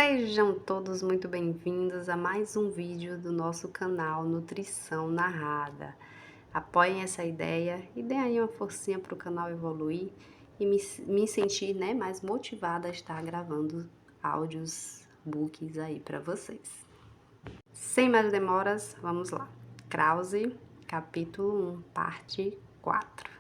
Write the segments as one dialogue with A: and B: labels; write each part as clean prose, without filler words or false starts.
A: Sejam todos muito bem-vindos a mais um vídeo do nosso canal Nutrição Narrada. Apoiem essa ideia e deem aí uma forcinha para o canal evoluir e me sentir, mais motivada a estar gravando áudios, books aí para vocês. Sem mais demoras, vamos lá. Krause, capítulo 1, parte 4.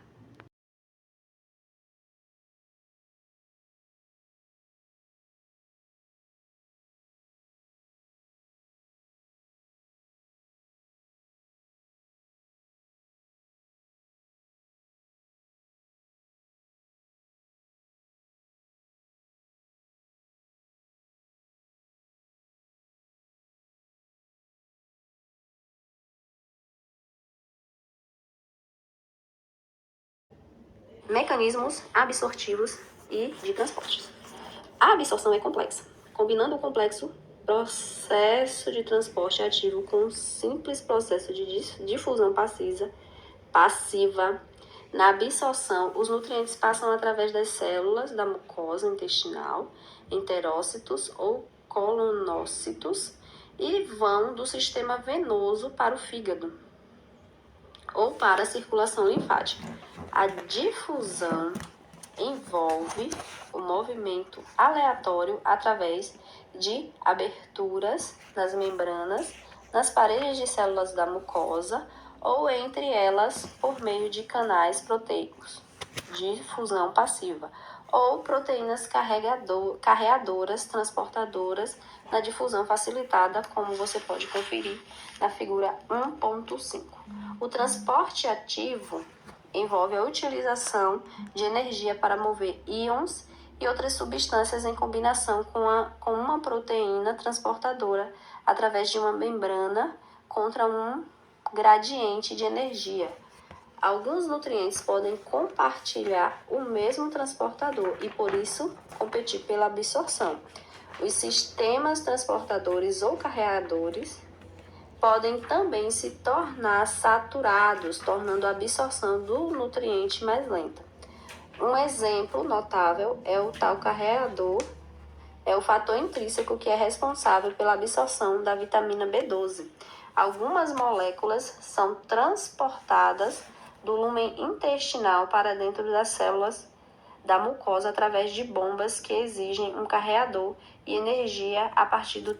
B: Mecanismos absortivos e de transportes. A absorção é complexa. Combinando o complexo processo de transporte ativo com um simples processo de difusão passiva, na absorção, os nutrientes passam através das células da mucosa intestinal, enterócitos ou colonócitos, e vão do sistema venoso para o fígado ou para a circulação linfática. A difusão envolve o movimento aleatório através de aberturas nas membranas, nas paredes de células da mucosa ou entre elas por meio de canais proteicos, difusão passiva, ou proteínas carreadoras, transportadoras na difusão facilitada, como você pode conferir na figura 1.5. O transporte ativo envolve a utilização de energia para mover íons e outras substâncias em combinação com uma proteína transportadora através de uma membrana contra um gradiente de energia. Alguns nutrientes podem compartilhar o mesmo transportador e, por isso, competir pela absorção. Os sistemas transportadores ou carreadores podem também se tornar saturados, tornando a absorção do nutriente mais lenta. Um exemplo notável é o tal carreador, é o fator intrínseco que é responsável pela absorção da vitamina B12. Algumas moléculas são transportadas do lúmen intestinal para dentro das células da mucosa através de bombas que exigem um carreador e energia a partir do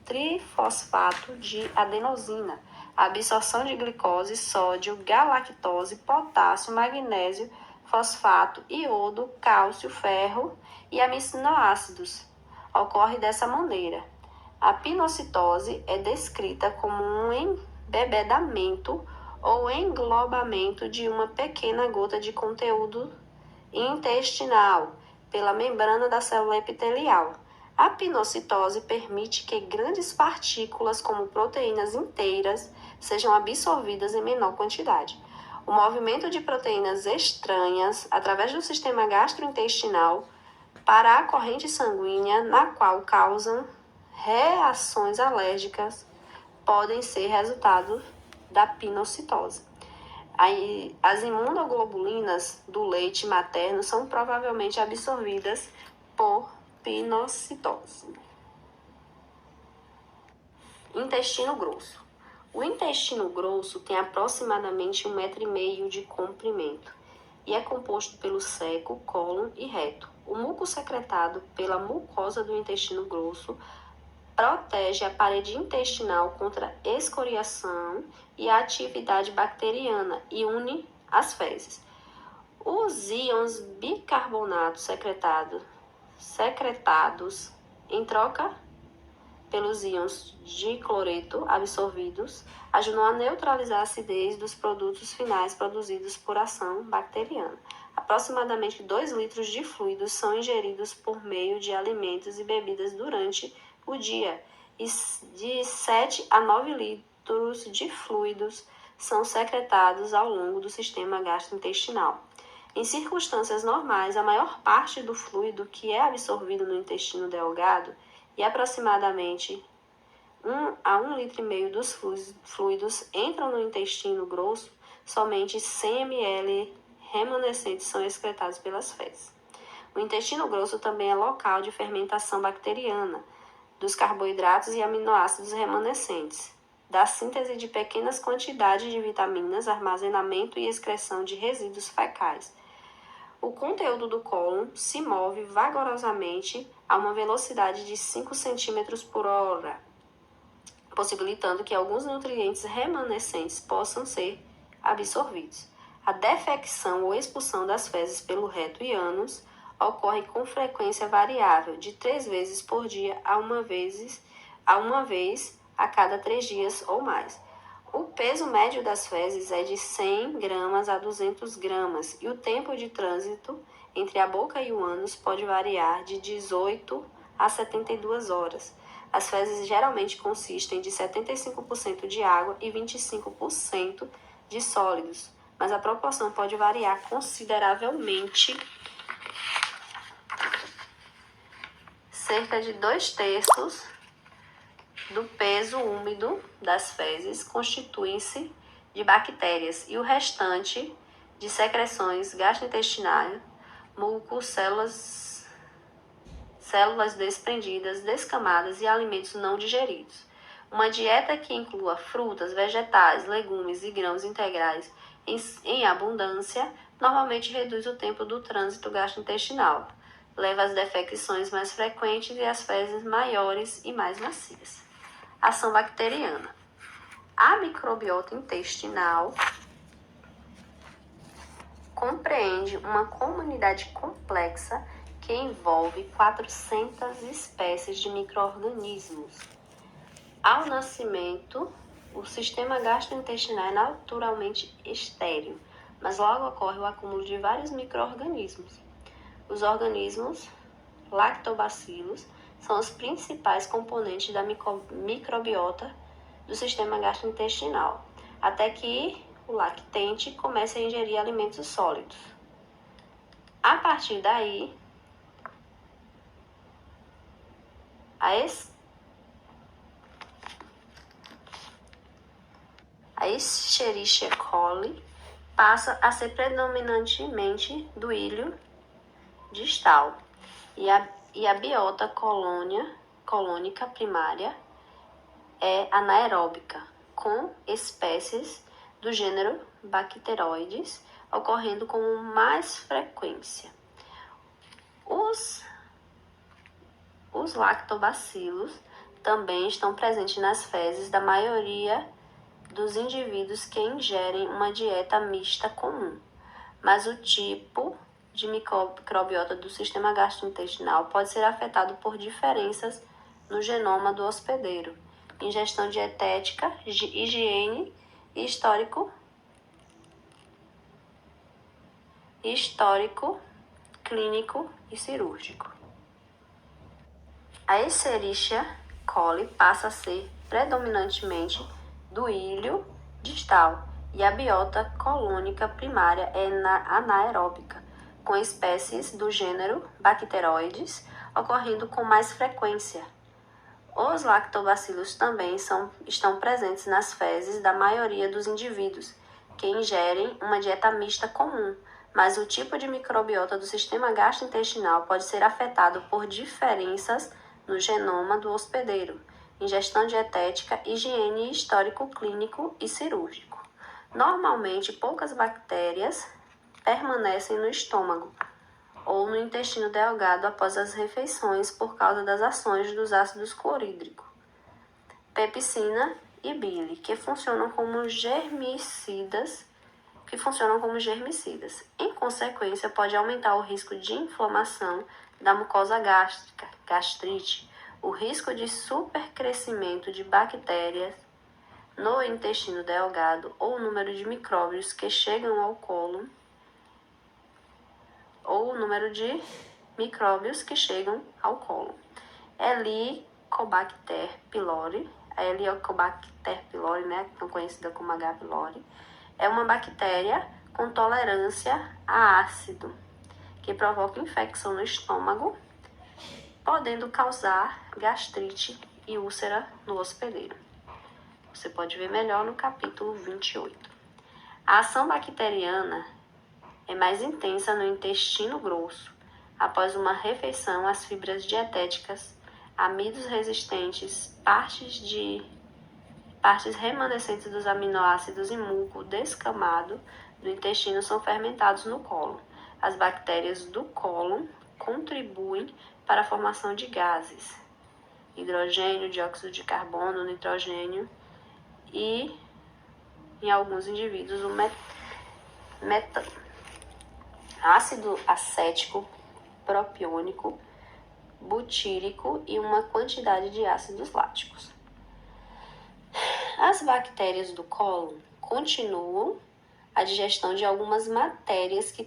B: trifosfato de adenosina, a absorção de glicose, sódio, galactose, potássio, magnésio, fosfato, iodo, cálcio, ferro e aminoácidos. Ocorre dessa maneira. A pinocitose é descrita como um embebedamento ou englobamento de uma pequena gota de conteúdo intestinal pela membrana da célula epitelial. A pinocitose permite que grandes partículas, como proteínas inteiras, sejam absorvidas em menor quantidade. O movimento de proteínas estranhas através do sistema gastrointestinal para a corrente sanguínea, na qual causam reações alérgicas, podem ser resultado da pinocitose. As imunoglobulinas do leite materno são provavelmente absorvidas por pinocitose. Intestino grosso. O intestino grosso tem aproximadamente 1,5 m de comprimento e é composto pelo seco, cólon e reto. O muco secretado pela mucosa do intestino grosso protege a parede intestinal contra escoriação e a atividade bacteriana e une as fezes. Os íons bicarbonato secretados em troca pelos íons de cloreto absorvidos ajudam a neutralizar a acidez dos produtos finais produzidos por ação bacteriana. Aproximadamente 2 litros de fluidos são ingeridos por meio de alimentos e bebidas durante o dia, e de 7 a 9 litros de fluidos são secretados ao longo do sistema gastrointestinal. Em circunstâncias normais, a maior parte do fluido que é absorvido no intestino delgado e aproximadamente 1 a 1,5 litro dos fluidos entram no intestino grosso, somente 100 ml remanescentes são excretados pelas fezes. O intestino grosso também é local de fermentação bacteriana dos carboidratos e aminoácidos remanescentes, da síntese de pequenas quantidades de vitaminas, armazenamento e excreção de resíduos fecais. O conteúdo do cólon se move vagarosamente a uma velocidade de 5 cm por hora, possibilitando que alguns nutrientes remanescentes possam ser absorvidos. A defecção ou expulsão das fezes pelo reto e ânus ocorre com frequência variável, de 3 vezes por dia a uma vez a cada 3 dias ou mais. O peso médio das fezes é de 100 gramas a 200 gramas e o tempo de trânsito entre a boca e o ânus pode variar de 18 a 72 horas. As fezes geralmente consistem de 75% de água e 25% de sólidos, mas a proporção pode variar consideravelmente. Cerca de 2/3 do peso úmido das fezes constituem-se de bactérias e o restante de secreções gastrointestinais, muco, células desprendidas, descamadas e alimentos não digeridos. Uma dieta que inclua frutas, vegetais, legumes e grãos integrais em abundância normalmente reduz o tempo do trânsito gastrointestinal, leva às defecações mais frequentes e às fezes maiores e mais macias. Ação bacteriana. A microbiota intestinal compreende uma comunidade complexa que envolve 400 espécies de micro-organismos. Ao nascimento, o sistema gastrointestinal é naturalmente estéril, mas logo ocorre o acúmulo de vários micro-organismos. Os organismos lactobacilos são os principais componentes da microbiota do sistema gastrointestinal, até que o lactente comece a ingerir alimentos sólidos. A partir daí, a Escherichia coli passa a ser predominantemente do ilho distal e a biota colônica primária é anaeróbica, com espécies do gênero Bacteroides ocorrendo com mais frequência. Os lactobacilos também estão presentes nas fezes da maioria dos indivíduos que ingerem uma dieta mista comum, mas o tipo de microbiota do sistema gastrointestinal pode ser afetado por diferenças no genoma do hospedeiro, ingestão dietética, higiene e histórico clínico e cirúrgico. A Escherichia coli passa a ser predominantemente do ilho distal e a biota colônica primária é anaeróbica, com espécies do gênero Bacteroides ocorrendo com mais frequência. Os lactobacilos também estão presentes nas fezes da maioria dos indivíduos que ingerem uma dieta mista comum, mas o tipo de microbiota do sistema gastrointestinal pode ser afetado por diferenças no genoma do hospedeiro, ingestão dietética, higiene e histórico clínico e cirúrgico. Normalmente, poucas bactérias permanecem no estômago ou no intestino delgado após as refeições por causa das ações dos ácidos clorídrico, pepsina e bile, que funcionam como germicidas. Em consequência, pode aumentar o risco de inflamação da mucosa gástrica, gastrite, o risco de supercrescimento de bactérias no intestino delgado ou o número de micróbios que chegam ao cólon Helicobacter pylori, a Helicobacter pylori, tão conhecida como H. pylori, é uma bactéria com tolerância a ácido, que provoca infecção no estômago, podendo causar gastrite e úlcera no hospedeiro. Você pode ver melhor no capítulo 28. A ação bacteriana é mais intensa no intestino grosso, Após uma refeição, as fibras dietéticas, amidos resistentes, partes remanescentes dos aminoácidos e muco descamado do intestino são fermentados no cólon. As bactérias do cólon contribuem para a formação de gases, hidrogênio, dióxido de carbono, nitrogênio e, em alguns indivíduos, o metano. Ácido acético, propiônico, butírico e uma quantidade de ácidos láticos. As bactérias do cólon continuam a digestão de algumas matérias que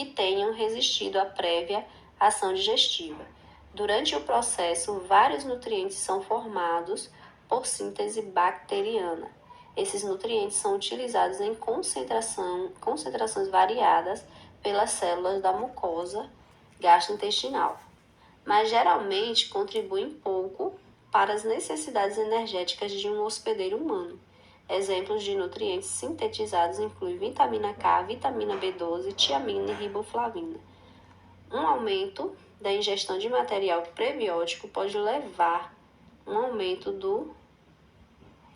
B: tenham resistido à prévia ação digestiva. Durante o processo, vários nutrientes são formados por síntese bacteriana. Esses nutrientes são utilizados em concentrações variadas pelas células da mucosa gastrointestinal, mas geralmente contribuem pouco para as necessidades energéticas de um hospedeiro humano. Exemplos de nutrientes sintetizados incluem vitamina K, vitamina B12, tiamina e riboflavina. Um aumento da ingestão de material prebiótico pode levar a um aumento do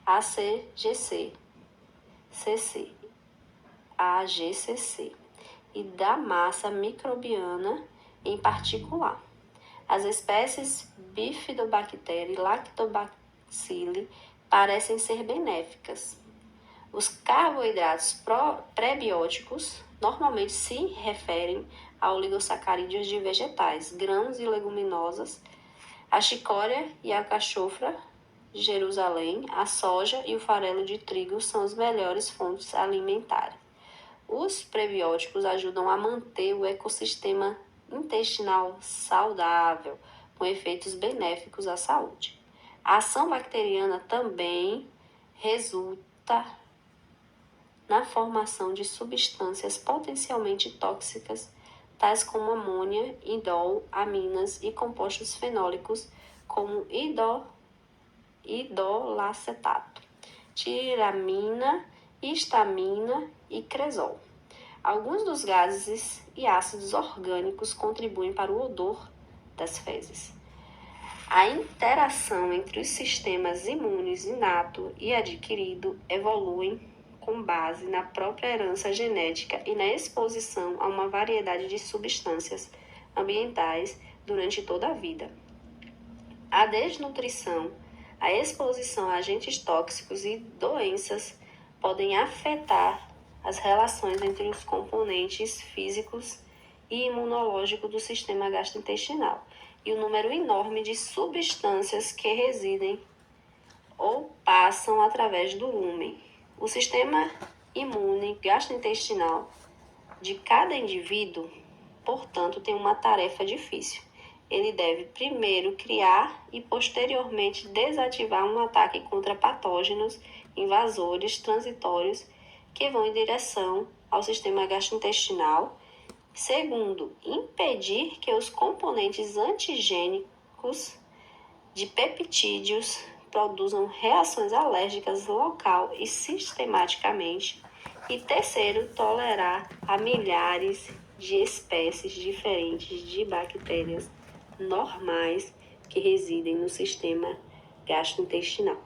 B: AGCC e da massa microbiana em particular. As espécies Bifidobacter e Lactobacilli parecem ser benéficas. Os carboidratos prebióticos normalmente se referem a oligosacarídeos de vegetais, grãos e leguminosas, a chicória e a alcachofra de Jerusalém, a soja e o farelo de trigo são as melhores fontes alimentares. Os prebióticos ajudam a manter o ecossistema intestinal saudável, com efeitos benéficos à saúde. A ação bacteriana também resulta na formação de substâncias potencialmente tóxicas, tais como amônia, indol, aminas e compostos fenólicos, como idolacetato, tiramina, histamina e cresol. Alguns dos gases e ácidos orgânicos contribuem para o odor das fezes. A interação entre os sistemas imunes inato e adquirido evoluem com base na própria herança genética e na exposição a uma variedade de substâncias ambientais durante toda a vida. A desnutrição, a exposição a agentes tóxicos e doenças podem afetar as relações entre os componentes físicos e imunológicos do sistema gastrointestinal e o número enorme de substâncias que residem ou passam através do lúmen. O sistema imune gastrointestinal de cada indivíduo, portanto, tem uma tarefa difícil. Ele deve primeiro criar e posteriormente desativar um ataque contra patógenos invasores transitórios que vão em direção ao sistema gastrointestinal. Segundo, impedir que os componentes antigênicos de peptídeos produzam reações alérgicas local e sistematicamente. E terceiro, tolerar a milhares de espécies diferentes de bactérias normais que residem no sistema gastrointestinal,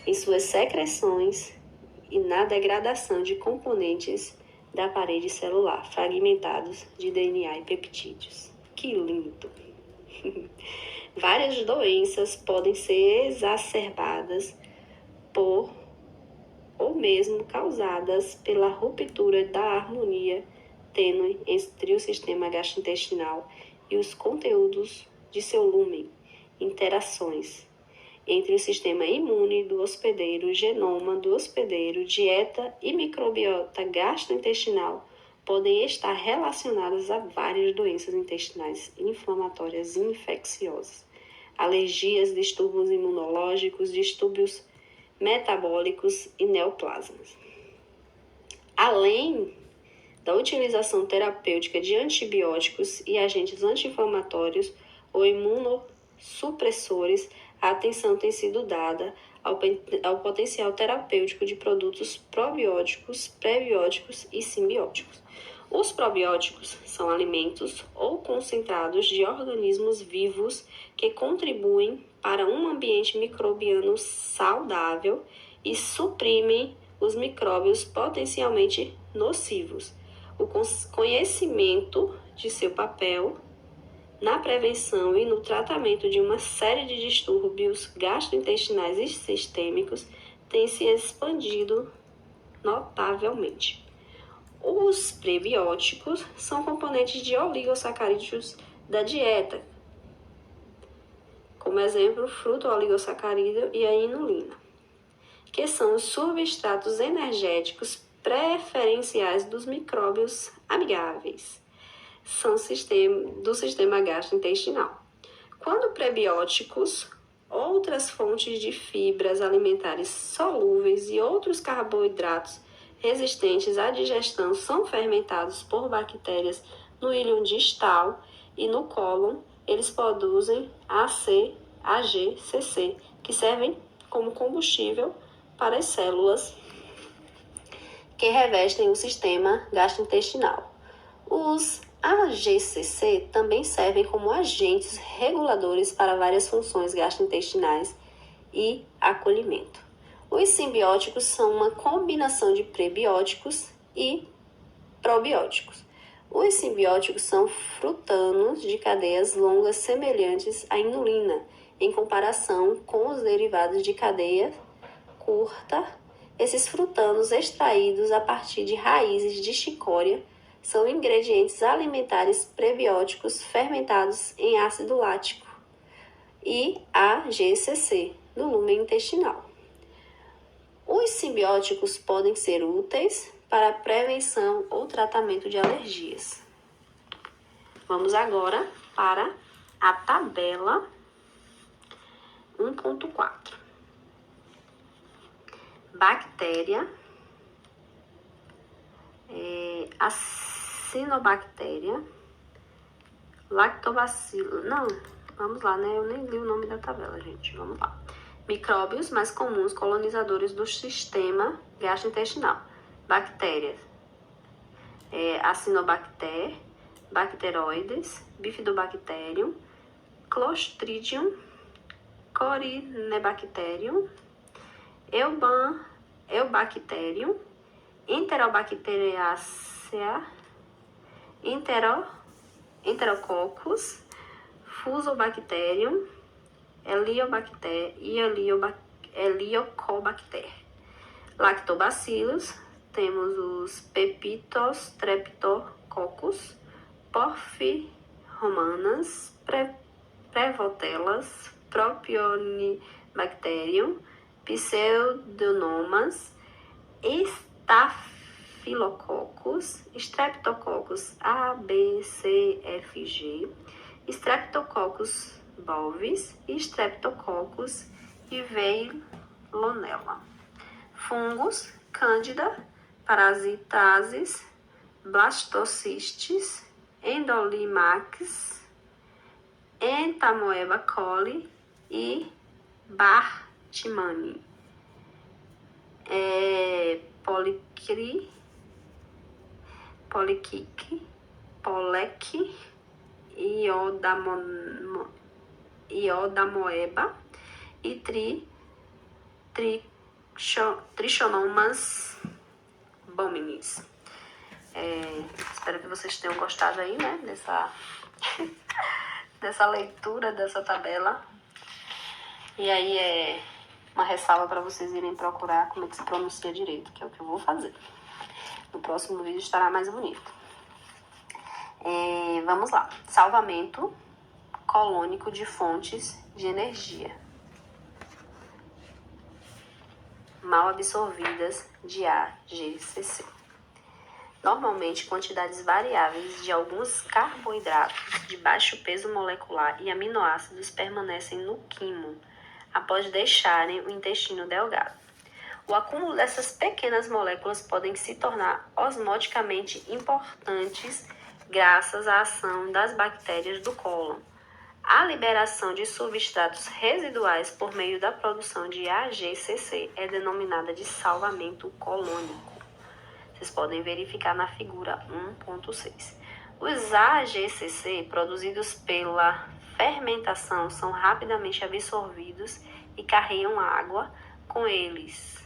B: em suas secreções e na degradação de componentes da parede celular, fragmentados de DNA e peptídeos. Que lindo! Várias doenças podem ser exacerbadas por ou mesmo causadas pela ruptura da harmonia tênue entre o sistema gastrointestinal e os conteúdos de seu lúmen, interações entre o sistema imune do hospedeiro, genoma do hospedeiro, dieta e microbiota gastrointestinal podem estar relacionadas a várias doenças intestinais inflamatórias e infecciosas, alergias, distúrbios imunológicos, distúrbios metabólicos e neoplasmas. Além da utilização terapêutica de antibióticos e agentes anti-inflamatórios ou imunossupressores, a atenção tem sido dada ao potencial terapêutico de produtos probióticos, prebióticos e simbióticos. Os probióticos são alimentos ou concentrados de organismos vivos que contribuem para um ambiente microbiano saudável e suprimem os micróbios potencialmente nocivos. O conhecimento de seu papel na prevenção e no tratamento de uma série de distúrbios gastrointestinais e sistêmicos tem se expandido notavelmente. Os prebióticos são componentes de oligosacarídeos da dieta, como exemplo, fruto oligosacarídeo e a inulina, que são os substratos energéticos preferenciais dos micróbios amigáveis. São do sistema gastrointestinal. Quando prebióticos, outras fontes de fibras alimentares solúveis e outros carboidratos resistentes à digestão são fermentados por bactérias no íleon distal e no cólon, eles produzem AGCC, que servem como combustível para as células que revestem o sistema gastrointestinal. Os AGCC também servem como agentes reguladores para várias funções gastrointestinais e acolhimento. Os simbióticos são uma combinação de prebióticos e probióticos. Os simbióticos são frutanos de cadeias longas semelhantes à inulina, em comparação com os derivados de cadeia curta. Esses frutanos extraídos a partir de raízes de chicória são ingredientes alimentares prebióticos fermentados em ácido lático e AGCC no lúmen intestinal. Os simbióticos podem ser úteis para a prevenção ou tratamento de alergias. Vamos agora para a tabela 1.4. Bactéria, acinobactéria, lactobacillus. Não, vamos lá, né? Eu nem li o nome da tabela, gente. Vamos lá. Micróbios mais comuns colonizadores do sistema gastrointestinal. Bactérias, Acinobacter, Bacteroides, Bifidobacterium, Clostridium, Corynebacterium, Eubacterium, Enterobacteriaceae, Enterococcus, Fusobacterium, Heliocobacter. Lactobacillus, temos os Peptostreptococcus, Porphyromanas, Prevotelas, Propionibacterium, Pseudomonas, Staphylococcus, Streptococcus A, B, C, F, G, Streptococcus bovis e Streptococcus e Veillonella. Fungos, Cândida, Parasitases, Blastocistes, Endolimax, Entamoeba coli e Bartimani. Poliquique, Polec, Iodamoeba e Trichonomas bominis. Espero que vocês tenham gostado aí, né, dessa leitura, dessa tabela. E aí uma ressalva para vocês irem procurar como é que se pronuncia direito, que é o que eu vou fazer. No próximo vídeo estará mais bonito. Vamos lá. Salvamento colônico de fontes de energia mal absorvidas de AGCC. Normalmente, quantidades variáveis de alguns carboidratos de baixo peso molecular e aminoácidos permanecem no quimo após deixarem o intestino delgado. O acúmulo dessas pequenas moléculas podem se tornar osmoticamente importantes graças à ação das bactérias do cólon. A liberação de substratos residuais por meio da produção de AGCC é denominada de salvamento colônico. Vocês podem verificar na figura 1.6. Os AGCC produzidos pela fermentação são rapidamente absorvidos e carregam água com eles.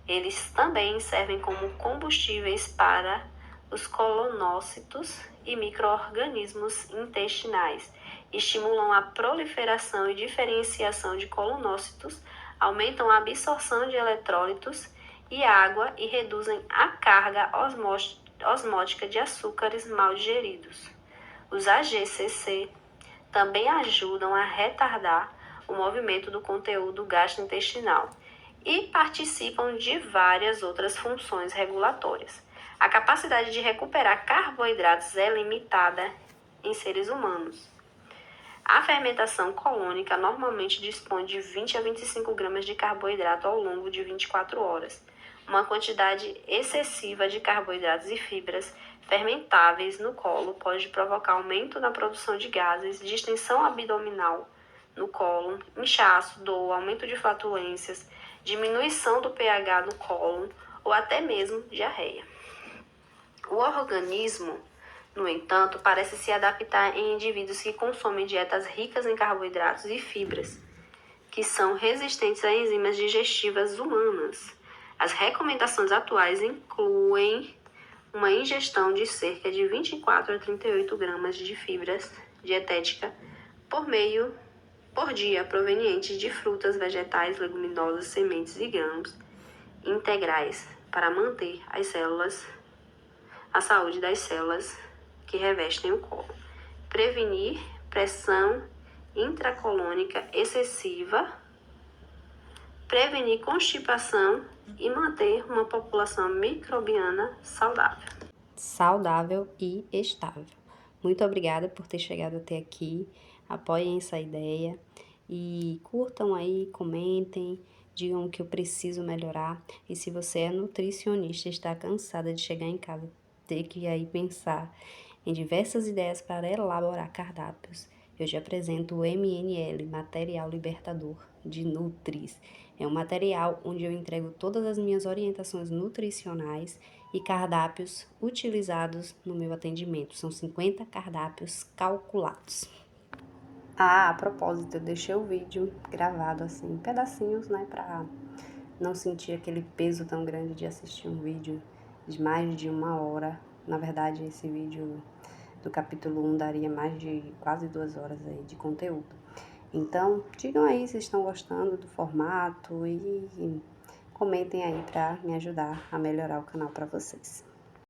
B: Eles também servem como combustíveis para os colonócitos e micro-organismos intestinais, estimulam a proliferação e diferenciação de colonócitos, aumentam a absorção de eletrólitos e água e reduzem a carga osmótica de açúcares mal digeridos. Os AGCC também ajudam a retardar o movimento do conteúdo gastrointestinal e participam de várias outras funções regulatórias. A capacidade de recuperar carboidratos é limitada em seres humanos. A fermentação colônica normalmente dispõe de 20 a 25 gramas de carboidrato ao longo de 24 horas. Uma quantidade excessiva de carboidratos e fibras fermentáveis no colo pode provocar aumento na produção de gases, distensão abdominal no cólon, inchaço, dor, aumento de flatulências, diminuição do pH no cólon ou até mesmo diarreia. O organismo, no entanto, parece se adaptar em indivíduos que consomem dietas ricas em carboidratos e fibras, que são resistentes a enzimas digestivas humanas. As recomendações atuais incluem uma ingestão de cerca de 24 a 38 gramas de fibras dietética por dia, provenientes de frutas, vegetais, leguminosas, sementes e grãos integrais, para manter a saúde das células que revestem o colo. Prevenir pressão intracolônica excessiva, prevenir constipação e manter uma população microbiana
A: saudável e estável. Muito obrigada por ter chegado até aqui. Apoiem essa ideia e curtam aí, comentem, digam o que eu preciso melhorar. E se você é nutricionista e está cansada de chegar em casa, ter que aí pensar em diversas ideias para elaborar cardápios, eu te apresento o MNL, Material Libertador de Nutris. É um material onde eu entrego todas as minhas orientações nutricionais e cardápios utilizados no meu atendimento. São 50 cardápios calculados. A propósito, eu deixei o vídeo gravado assim, em pedacinhos, né, pra não sentir aquele peso tão grande de assistir um vídeo de mais de 1 hora. Na verdade, esse vídeo do capítulo 1 daria mais de quase 2 horas aí de conteúdo. Então, digam aí se estão gostando do formato e comentem aí para me ajudar a melhorar o canal para vocês.